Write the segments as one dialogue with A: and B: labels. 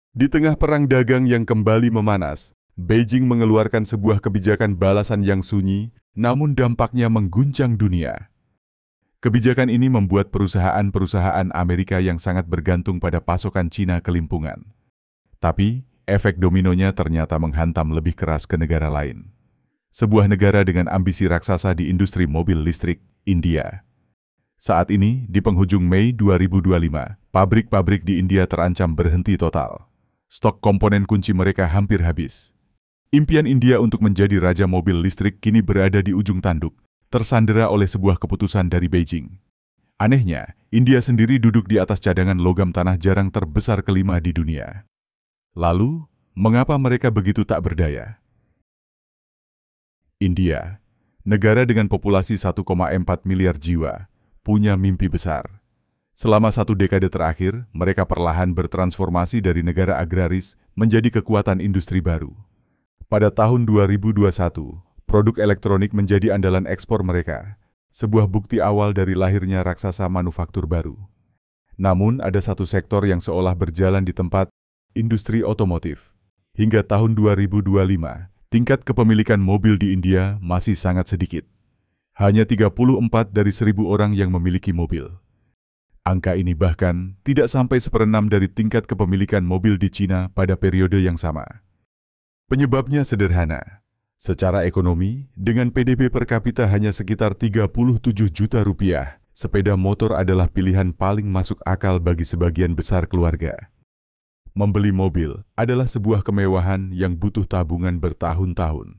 A: Di tengah perang dagang yang kembali memanas, Beijing mengeluarkan sebuah kebijakan balasan yang sunyi, namun dampaknya mengguncang dunia. Kebijakan ini membuat perusahaan-perusahaan Amerika yang sangat bergantung pada pasokan Cina kelimpungan. Tapi, efek dominonya ternyata menghantam lebih keras ke negara lain. Sebuah negara dengan ambisi raksasa di industri mobil listrik, India. Saat ini, di penghujung Mei 2025, pabrik-pabrik di India terancam berhenti total. Stok komponen kunci mereka hampir habis. Impian India untuk menjadi raja mobil listrik kini berada di ujung tanduk, tersandera oleh sebuah keputusan dari Beijing. Anehnya, India sendiri duduk di atas cadangan logam tanah jarang terbesar kelima di dunia. Lalu, mengapa mereka begitu tak berdaya? India, negara dengan populasi 1,4 miliar jiwa, punya mimpi besar. Selama 1 dekade terakhir, mereka perlahan bertransformasi dari negara agraris menjadi kekuatan industri baru. Pada tahun 2021, produk elektronik menjadi andalan ekspor mereka, sebuah bukti awal dari lahirnya raksasa manufaktur baru. Namun, ada satu sektor yang seolah berjalan di tempat, industri otomotif. Hingga tahun 2025, tingkat kepemilikan mobil di India masih sangat sedikit. Hanya 34 dari 1.000 orang yang memiliki mobil. Angka ini bahkan tidak sampai 1/6 dari tingkat kepemilikan mobil di Cina pada periode yang sama. Penyebabnya sederhana. Secara ekonomi, dengan PDB per kapita hanya sekitar 37 juta rupiah, sepeda motor adalah pilihan paling masuk akal bagi sebagian besar keluarga. Membeli mobil adalah sebuah kemewahan yang butuh tabungan bertahun-tahun.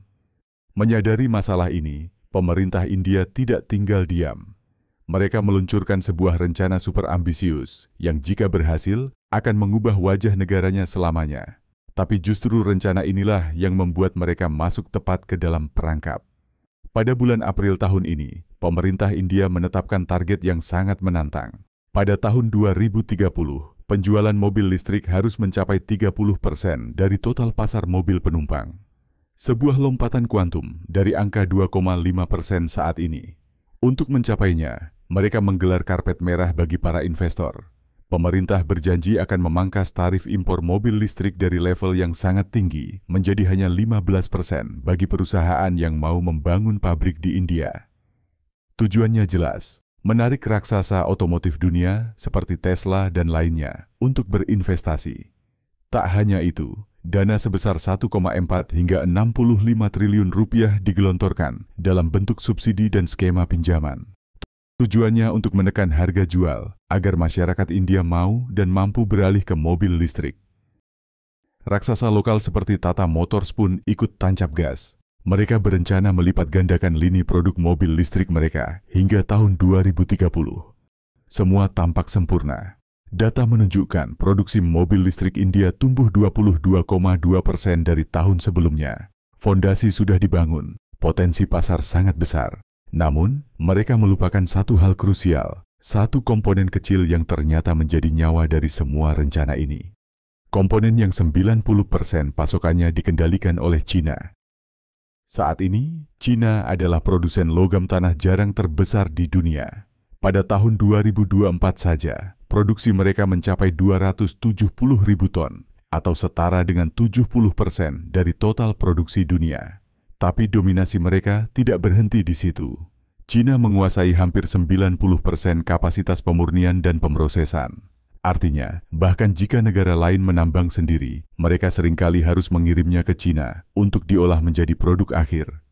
A: Menyadari masalah ini, pemerintah India tidak tinggal diam. Mereka meluncurkan sebuah rencana super ambisius yang jika berhasil akan mengubah wajah negaranya selamanya. Tapi justru rencana inilah yang membuat mereka masuk tepat ke dalam perangkap. Pada bulan April tahun ini, pemerintah India menetapkan target yang sangat menantang. Pada tahun 2030, penjualan mobil listrik harus mencapai 30% dari total pasar mobil penumpang. Sebuah lompatan kuantum dari angka 2,5% saat ini. Untuk mencapainya, mereka menggelar karpet merah bagi para investor. Pemerintah berjanji akan memangkas tarif impor mobil listrik dari level yang sangat tinggi menjadi hanya 15% bagi perusahaan yang mau membangun pabrik di India. Tujuannya jelas, menarik raksasa otomotif dunia seperti Tesla dan lainnya untuk berinvestasi. Tak hanya itu, dana sebesar 1,4 hingga 65 triliun rupiah digelontorkan dalam bentuk subsidi dan skema pinjaman. Tujuannya untuk menekan harga jual agar masyarakat India mau dan mampu beralih ke mobil listrik. Raksasa lokal seperti Tata Motors pun ikut tancap gas. Mereka berencana melipat gandakan lini produk mobil listrik mereka hingga tahun 2030. Semua tampak sempurna. Data menunjukkan produksi mobil listrik India tumbuh 22,2% dari tahun sebelumnya. Fondasi sudah dibangun, potensi pasar sangat besar. Namun, mereka melupakan satu hal krusial, satu komponen kecil yang ternyata menjadi nyawa dari semua rencana ini. Komponen yang 90% pasokannya dikendalikan oleh Cina. Saat ini, Cina adalah produsen logam tanah jarang terbesar di dunia. Pada tahun 2024 saja, produksi mereka mencapai 270.000 ton, atau setara dengan 70% dari total produksi dunia. Tapi dominasi mereka tidak berhenti di situ. Cina menguasai hampir 90% kapasitas pemurnian dan pemrosesan. Artinya, bahkan jika negara lain menambang sendiri, mereka seringkali harus mengirimnya ke Cina untuk diolah menjadi produk akhir.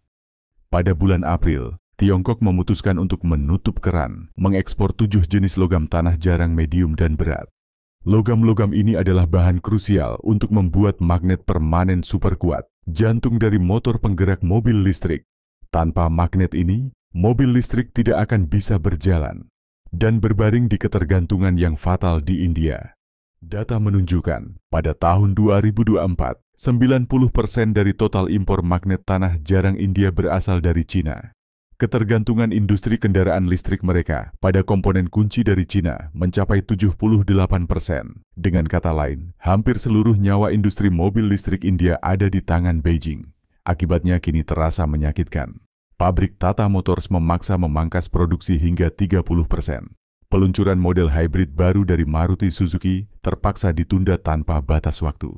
A: Pada bulan April, Tiongkok memutuskan untuk menutup keran, mengekspor 7 jenis logam tanah jarang medium dan berat. Logam-logam ini adalah bahan krusial untuk membuat magnet permanen super kuat, jantung dari motor penggerak mobil listrik. Tanpa magnet ini, mobil listrik tidak akan bisa berjalan dan berbaring di ketergantungan yang fatal di India. Data menunjukkan, pada tahun 2024, 90% dari total impor magnet tanah jarang India berasal dari Cina. Ketergantungan industri kendaraan listrik mereka pada komponen kunci dari Cina mencapai 78%. Dengan kata lain, hampir seluruh nyawa industri mobil listrik India ada di tangan Beijing. Akibatnya kini terasa menyakitkan. Pabrik Tata Motors memaksa memangkas produksi hingga 30%. Peluncuran model hybrid baru dari Maruti Suzuki terpaksa ditunda tanpa batas waktu.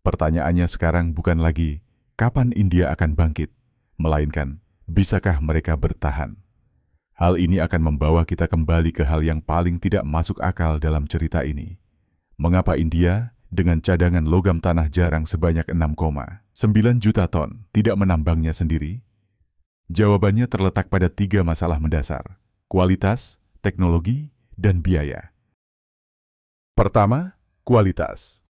A: Pertanyaannya sekarang bukan lagi kapan India akan bangkit, melainkan bisakah mereka bertahan. Hal ini akan membawa kita kembali ke hal yang paling tidak masuk akal dalam cerita ini. Mengapa India dengan cadangan logam tanah jarang sebanyak 6,9 juta ton tidak menambangnya sendiri? Jawabannya terletak pada 3 masalah mendasar: kualitas, teknologi, dan biaya. Pertama, kualitas.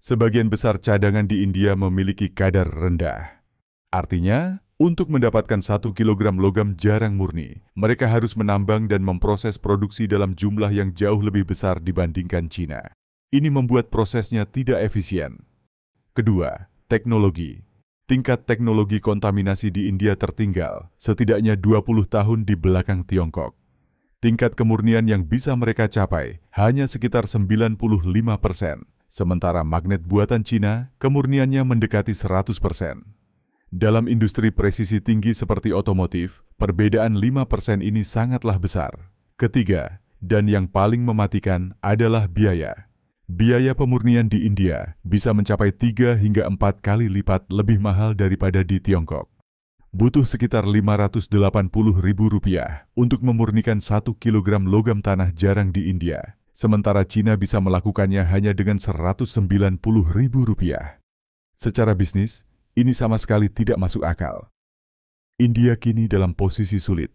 A: Sebagian besar cadangan di India memiliki kadar rendah. Artinya, untuk mendapatkan 1 kilogram logam jarang murni, mereka harus menambang dan memproses produksi dalam jumlah yang jauh lebih besar dibandingkan Cina. Ini membuat prosesnya tidak efisien. Kedua, teknologi. Tingkat teknologi kontaminasi di India tertinggal, setidaknya 20 tahun di belakang Tiongkok. Tingkat kemurnian yang bisa mereka capai hanya sekitar 95%, sementara magnet buatan Cina kemurniannya mendekati 100%. Dalam industri presisi tinggi seperti otomotif, perbedaan 5% ini sangatlah besar. Ketiga, dan yang paling mematikan adalah biaya. Biaya pemurnian di India bisa mencapai 3 hingga 4 kali lipat lebih mahal daripada di Tiongkok. Butuh sekitar Rp580.000 untuk memurnikan 1 kilogram logam tanah jarang di India, sementara Cina bisa melakukannya hanya dengan Rp190.000. Secara bisnis, ini sama sekali tidak masuk akal. India kini dalam posisi sulit.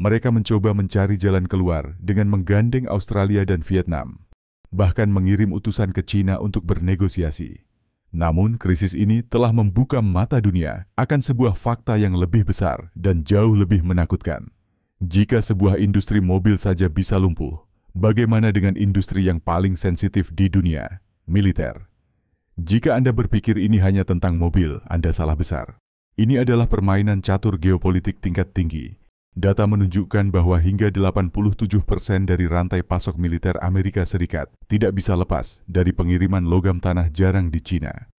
A: Mereka mencoba mencari jalan keluar dengan menggandeng Australia dan Vietnam, bahkan mengirim utusan ke Cina untuk bernegosiasi. Namun, krisis ini telah membuka mata dunia akan sebuah fakta yang lebih besar dan jauh lebih menakutkan. Jika sebuah industri mobil saja bisa lumpuh, bagaimana dengan industri yang paling sensitif di dunia, militer? Jika Anda berpikir ini hanya tentang mobil, Anda salah besar. Ini adalah permainan catur geopolitik tingkat tinggi. Data menunjukkan bahwa hingga 87% dari rantai pasok militer Amerika Serikat tidak bisa lepas dari pengiriman logam tanah jarang di Cina.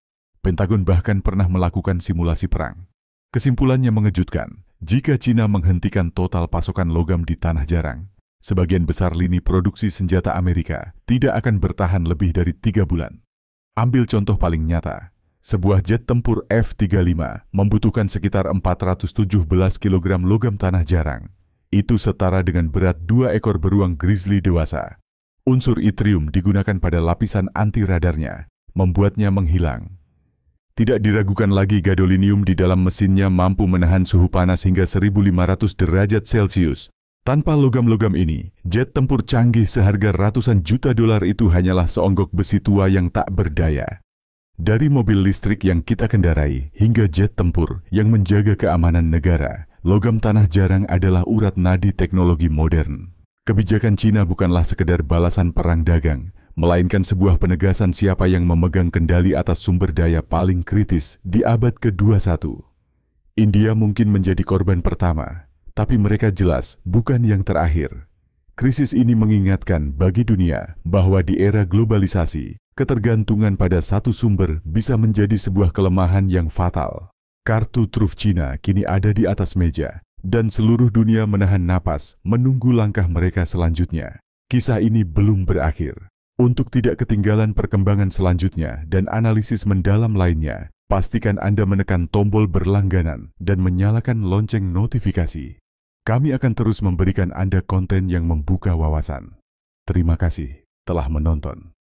A: Pentagon bahkan pernah melakukan simulasi perang. Kesimpulannya mengejutkan. Jika Cina menghentikan total pasokan logam di tanah jarang, sebagian besar lini produksi senjata Amerika tidak akan bertahan lebih dari 3 bulan. Ambil contoh paling nyata. Sebuah jet tempur F-35 membutuhkan sekitar 417 kg logam tanah jarang. Itu setara dengan berat 2 ekor beruang grizzly dewasa. Unsur yttrium digunakan pada lapisan anti-radarnya, membuatnya menghilang. Tidak diragukan lagi gadolinium di dalam mesinnya mampu menahan suhu panas hingga 1500 derajat Celcius. Tanpa logam-logam ini, jet tempur canggih seharga ratusan juta dolar itu hanyalah seonggok besi tua yang tak berdaya. Dari mobil listrik yang kita kendarai hingga jet tempur yang menjaga keamanan negara, logam tanah jarang adalah urat nadi teknologi modern. Kebijakan Cina bukanlah sekedar balasan perang dagang, melainkan sebuah penegasan siapa yang memegang kendali atas sumber daya paling kritis di abad ke-21. India mungkin menjadi korban pertama, tapi mereka jelas bukan yang terakhir. Krisis ini mengingatkan bagi dunia bahwa di era globalisasi, ketergantungan pada satu sumber bisa menjadi sebuah kelemahan yang fatal. Kartu truf Cina kini ada di atas meja, dan seluruh dunia menahan napas menunggu langkah mereka selanjutnya. Kisah ini belum berakhir. Untuk tidak ketinggalan perkembangan selanjutnya dan analisis mendalam lainnya, pastikan Anda menekan tombol berlangganan dan menyalakan lonceng notifikasi. Kami akan terus memberikan Anda konten yang membuka wawasan. Terima kasih telah menonton.